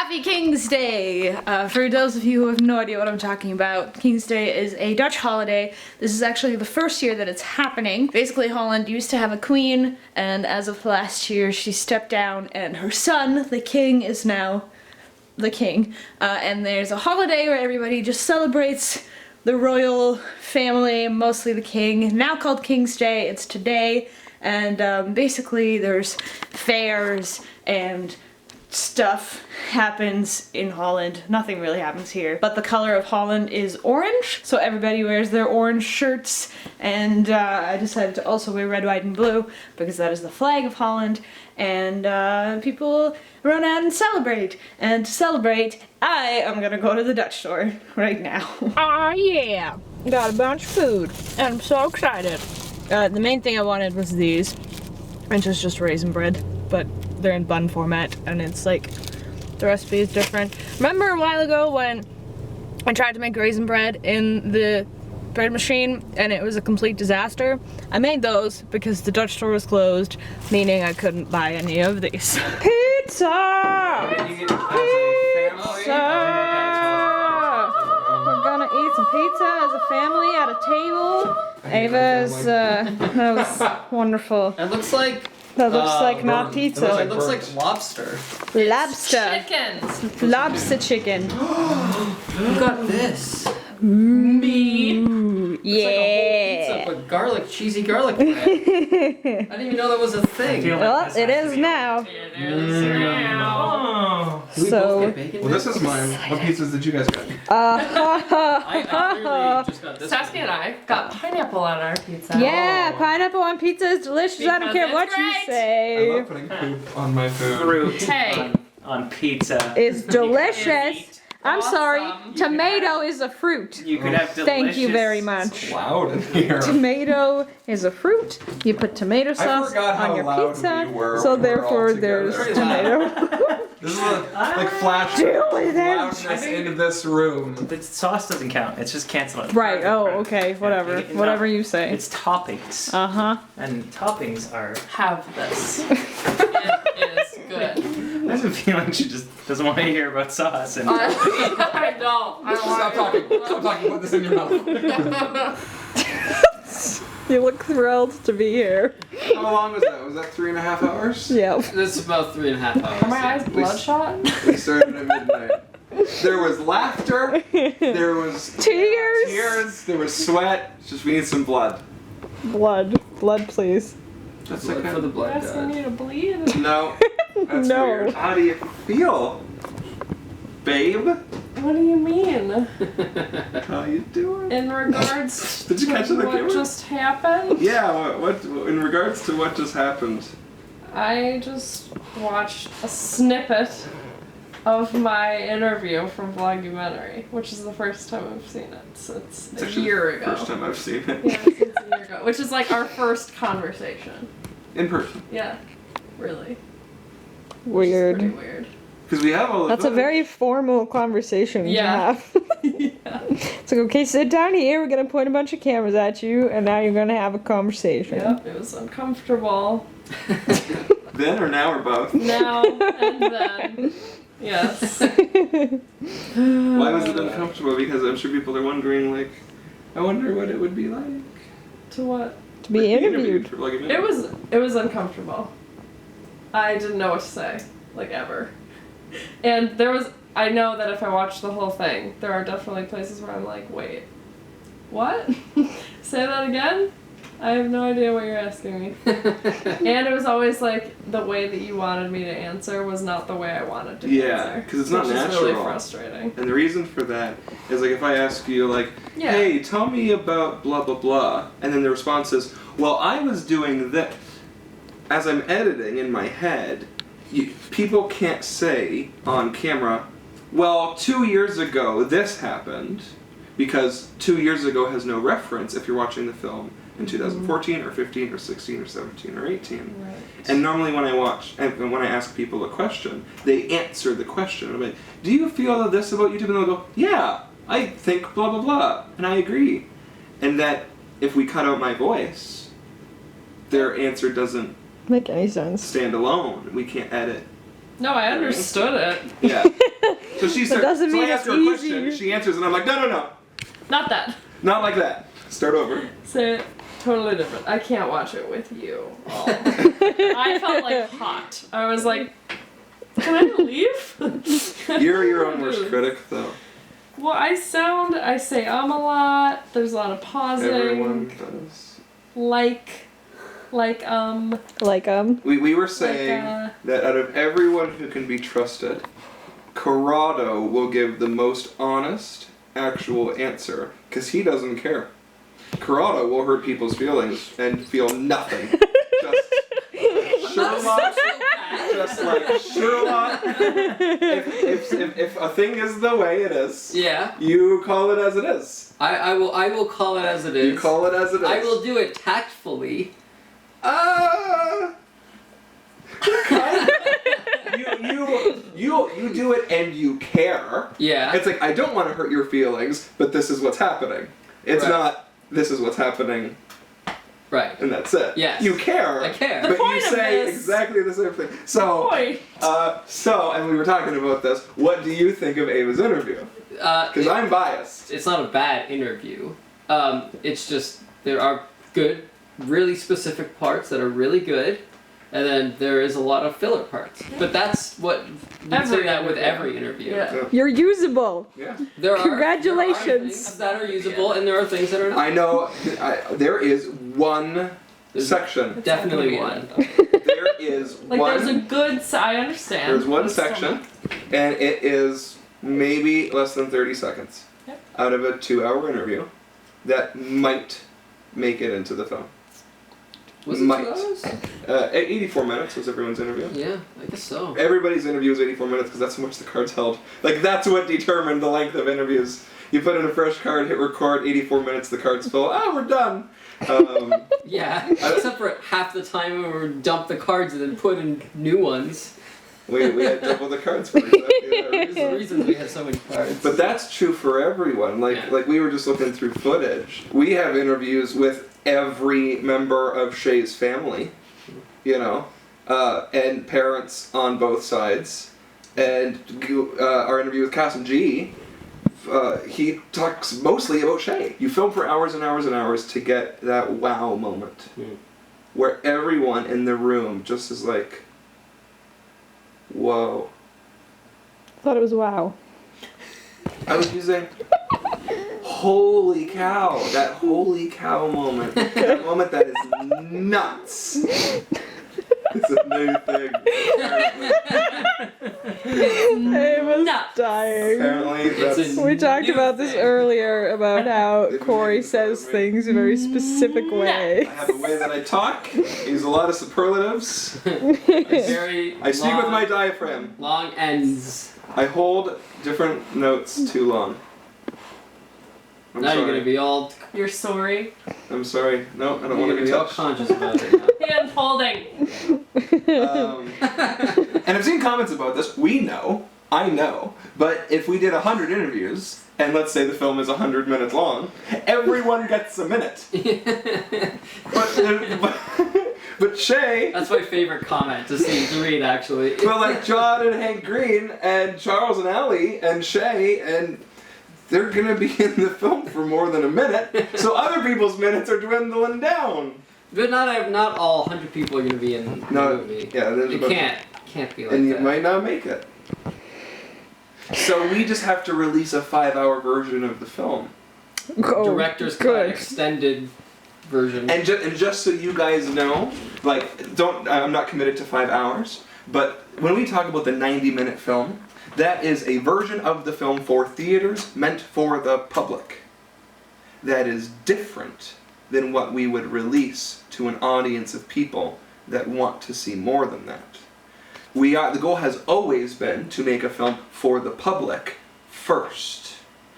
Happy King's Day! For those of you who have no idea what I'm talking about, King's Day is a Dutch holiday. This is actually the first year that it's happening. Basically, Holland used to have a queen, and as of last year, she stepped down, and her son, the king, is now the king. And there's a holiday where everybody just celebrates the royal family, mostly the king, now called King's Day. It's today, and basically there's fairs and stuff happens in Holland. Nothing really happens here, but the color of Holland is orange, so everybody wears their orange shirts, and I decided to also wear red, white, and blue because that is the flag of Holland, and people run out and celebrate. And to celebrate, I am gonna go to the Dutch store right now. Aw, yeah! Got a bunch of food, and I'm so excited. The main thing I wanted was these, which is just raisin bread, but they're in bun format, and it's like, the recipe is different. Remember a while ago when I tried to make raisin bread in the bread machine and it was a complete disaster? I made those because the Dutch store was closed, meaning I couldn't buy any of these. Pizza! Pizza! We're gonna eat some pizza as a family at a table. Ava's, that was wonderful. It looks like... That looks like not pizza. It looks like lobster. Lobster. Chickens. Lobster chicken. Who got this? Me. It's like a whole pizza, but garlic, cheesy garlic bread. I didn't even know that was a thing. Well, it is now. So, well, this is mine. What pizzas did you guys get? I literally just got this. Saskia and I got pineapple on our pizza. yeah, pineapple on pizza is delicious. I don't care what you I say. love putting poop on my food. Fruit Hey. on pizza. It's delicious. I'm Awesome. sorry, tomato is a fruit. You could have delicious. Thank you very much. Loud in here. Tomato is a fruit. You put tomato sauce forgot how on your loud pizza, we were so when we were therefore all there's together. tomato. This is like flash Deal with it. loudness into this room. The sauce doesn't count. It's just canceling. Right, oh, okay, whatever. It's Whatever not- you say. It's toppings. Uh-huh. And toppings are. Have this. It is good. I have a feeling she just doesn't want to hear about sauce. And I don't. I Stop want talking. Stop talking. Put this in your mouth. You look thrilled to be here. How long was that? Was that 3.5 hours? Yeah. That's about 3.5 hours. Are my eyes bloodshot? We started at midnight. There was laughter. There was Tears. tears. There was sweat. It's just we need some blood. Blood. Blood, please. That's Blood okay. for the blood Asking god. you to bleed? No. That's No. weird. How do you feel, babe? What do you mean? How you doing? In regards Did you catch to the what camera? just happened? Yeah. What? In regards to what just happened? I just watched a snippet of my interview from Vlogumentary, which is the first time I've seen it since It's a actually year the ago. first time I've seen it Yeah, since a year ago. Which is like our first conversation. in person. Yeah, really. Which is Weird. pretty weird. Because we have all the That's a footage. very formal conversation Yeah. to have. Yeah. It's like, okay, sit down here, we're gonna point a bunch of cameras at you, and now you're gonna have a conversation. Yep, it was uncomfortable. Then or now or both? Now and then. Yes. Why was it uncomfortable? Because I'm sure people are wondering, like, I wonder what it would be like To what? To be interviewed. for like a minute. It was uncomfortable. I didn't know what to say, like ever. And I know that if I watch the whole thing, there are definitely places where I'm like, wait, what? Say that again? I have no idea what you're asking me. And it was always like the way that you wanted me to answer was not the way I wanted to Yeah, answer. 'cause it's not which is really natural. frustrating. And the reason for that is like if I ask you like, Yeah. hey, tell me about blah blah blah, and then the response is, well, I was doing this. As I'm editing in my head, people can't say on camera, well, 2 years ago this happened, because 2 years ago has no reference if you're watching the film in 2014 or 15 or 16 or 17 or 18. Right. And normally when I ask people a question, they answer the question. I'm like, do you feel this about YouTube? And they'll go, yeah, I think blah blah blah, and I agree. And that if we cut out my voice, their answer doesn't Make any sense. stand alone. We can't edit. No, I understood it. Yeah. So she starts. doesn't so mean I ask her a it's question. easy. She answers, and I'm like, no, Not that. not like that. Start over. So totally different. I can't watch it with you. All. I felt like hot. I was like, can I leave? You're your own worst critic, though. Well, I say a lot. There's a lot of pausing. Everyone does. Like, Like, We were saying that out of everyone who can be trusted, Corrado will give the most honest, actual answer, because he doesn't care. Corrado will hurt people's feelings and feel nothing. Just Sherlock. Just like Sherlock. If a thing is the way it is, Yeah. you call it as it is. I will call it as it is. You call it as it is. I will do it tactfully. You do it and you care. Yeah. It's like, I don't want to hurt your feelings, but this is what's happening. It's Right. not, this is what's happening, Right. and that's it. Yes. You care. I care. But The you point of say this- exactly the same thing. So, boy. and we were talking about this. What do you think of Ava's interview? Because I'm biased. It's not a bad interview. It's just there are good, really specific parts that are really good, and then there is a lot of filler parts. But that's what you say Every that with interview. every interview. Yeah. you're usable. Yeah. There are Congratulations. things that are usable, and there are things that are not. I know. There is one There's section. Definitely It's one. There is Like one. there's a good. I understand. There's one but still section, and it is maybe less than 30 seconds Yep. out of a 2-hour interview that might make it into the film. Was it Might. 2 hours? 84 minutes was everyone's interview. Yeah, I guess so. Everybody's interview was 84 minutes because that's how much the cards held. Like, that's what determined the length of interviews. You put in a fresh card, hit record, 84 minutes, the card's full. Oh, we're done. Yeah, except for half the time we would dump the cards and then put in new ones. we had double the cards for exactly that There's the reason. reasons we have so many cards. But that's true for everyone. Yeah. Like we were just looking through footage. We have interviews with every member of Shay's family, you know, and parents on both sides. And our interview with Cass and G, he talks mostly about Shay. You film for hours and hours and hours to get that wow moment, where everyone in the room just is like, whoa. Thought it was wow. I was using holy cow, that holy cow moment. That moment that is nuts. It's a new thing. I was Nuts. dying. Apparently that's... We talked new about this thing. earlier about how Did we Corey make it says about me? things in a very specific way. I have a way that I talk, use a lot of superlatives. Very I speak with long- my diaphragm. long ends. I hold different notes too long. I'm Now sorry. you're gonna be all You're sorry. I'm sorry. No, I don't you're want gonna to be be all touched. conscious about it now. Hand holding. And I've seen comments about this. We know, I know, but if we did 100 interviews, and let's say the film is 100 minutes long, everyone gets a minute. But Shay, That's my favorite comment to read actually. well, like John and Hank Green and Charles and Allie and Shay, and they're gonna be in the film for more than a minute, so other people's minutes are dwindling down. But not all 100 people are gonna be in the No, movie. yeah, there's It about- can't be like And you that. might not make it. So we just have to release a 5-hour version of the film. Oh, Director's cut good. extended version. And just so you guys know, like, I'm not committed to 5 hours, but when we talk about the 90-minute film, that is a version of the film for theaters meant for the public. That is different than what we would release to an audience of people that want to see more than that. The goal has always been to make a film for the public first.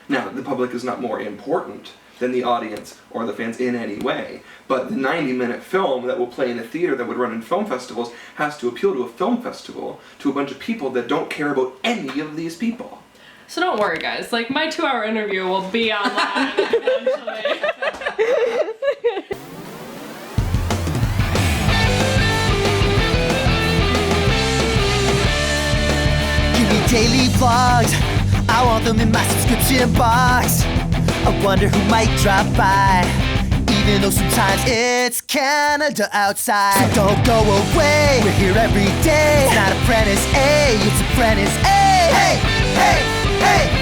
Now, the public is not more important than the audience or the fans in any way, but the 90-minute film that will play in a theater that would run in film festivals has to appeal to a film festival, to a bunch of people that don't care about any of these people. So don't worry, guys. Like, my 2-hour interview will be online eventually. Give me daily vlogs, I want them in my subscription box. I wonder who might drop by, even though sometimes it's Canada outside. So don't go away, we're here every day. It's not ApprenticeEh, it's ApprenticeEh. Hey, hey, hey.